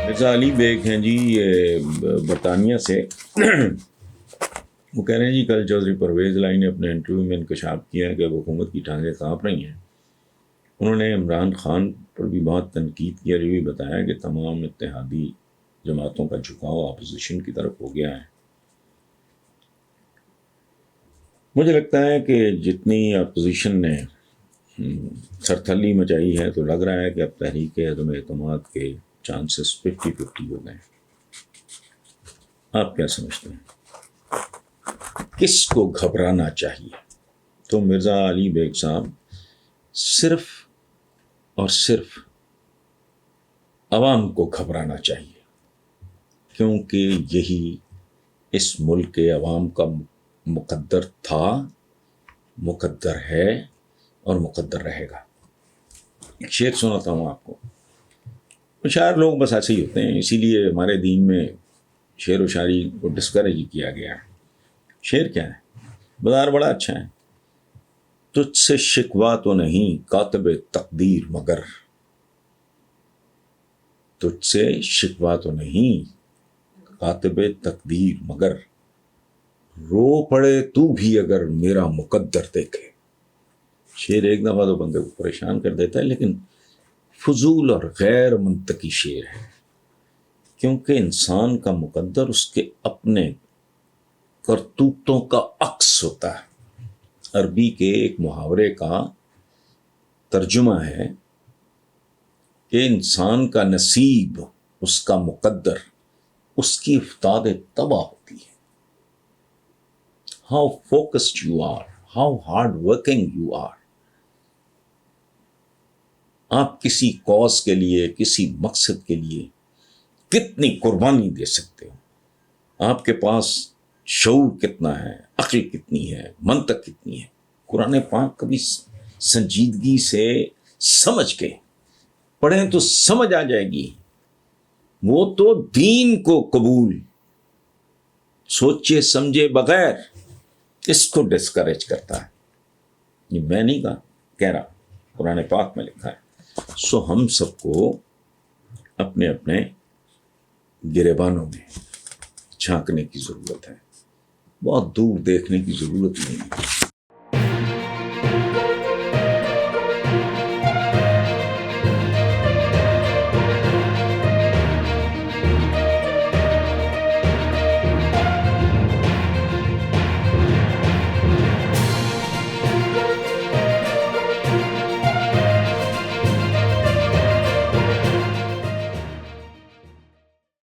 مرزا علی bag ہیں جی برطانیہ سے. وہ کہہ رہے ہیں جی کل چودھری پرویز لائی نے اپنے انٹرویو میں انکشاف کیا کہ حکومت کی ٹانگیں کانپ رہی ہیں. انہوں نے عمران خان پر بھی بہت تنقید کی اور یہ بھی بتایا کہ تمام اتحادی جماعتوں کا جھکاؤ اپوزیشن کی طرف ہو گیا ہے. مجھے لگتا ہے کہ جتنی اپوزیشن نے سرتھلی مچائی ہے تو لگ رہا ہے کہ اب تحریک عدم اعتماد کے چانسز 50-50 ہو گئے. آپ کیا سمجھتے ہیں کس کو گھبرانا چاہیے؟ تو مرزا علی بیگ صاحب صرف اور صرف عوام کو گھبرانا چاہیے، کیونکہ یہی اس ملک کے عوام کا مقدر تھا، مقدر ہے اور مقدر رہے گا. ایک شعر سناتا ہوں آپ کو. شاعر لوگ بس ایسے ہی ہوتے ہیں، اسی لیے ہمارے دین میں شعر و شاعری کو ڈسکریج کیا گیا ہے. شعر کیا ہے؟ بازار بڑا اچھا ہے، تجھ سے شکوہ تو نہیں کاتب تقدیر مگر، تجھ سے شکوہ تو نہیں کاتب تقدیر مگر، رو پڑے تو بھی اگر میرا مقدر دیکھے. شعر ایک دفعہ تو بندے کو پریشان کر دیتا ہے، لیکن فضول اور غیر منطقی شعر ہے، کیونکہ انسان کا مقدر اس کے اپنے کرتوتوں کا عکس ہوتا ہے. عربی کے ایک محاورے کا ترجمہ ہے کہ انسان کا نصیب اس کا مقدر اس کی افتاد تباہ ہوتی ہے. How focused you are, how hard working you are. آپ کسی کاز کے لیے، کسی مقصد کے لیے کتنی قربانی دے سکتے ہو. آپ کے پاس شعور کتنا ہے، عقل کتنی ہے، منطق کتنی ہے. قرآن پاک کبھی سنجیدگی سے سمجھ کے پڑھیں تو سمجھ آ جائے گی. وہ تو دین کو قبول سوچے سمجھے بغیر اس کو ڈسکریج کرتا ہے. یہ میں نہیں کہہ رہا، قرآن پاک میں لکھا ہے. سو ہم سب کو اپنے اپنے گریبانوں میں جھانکنے کی ضرورت ہے، بہت دور دیکھنے کی ضرورت نہیں ہے.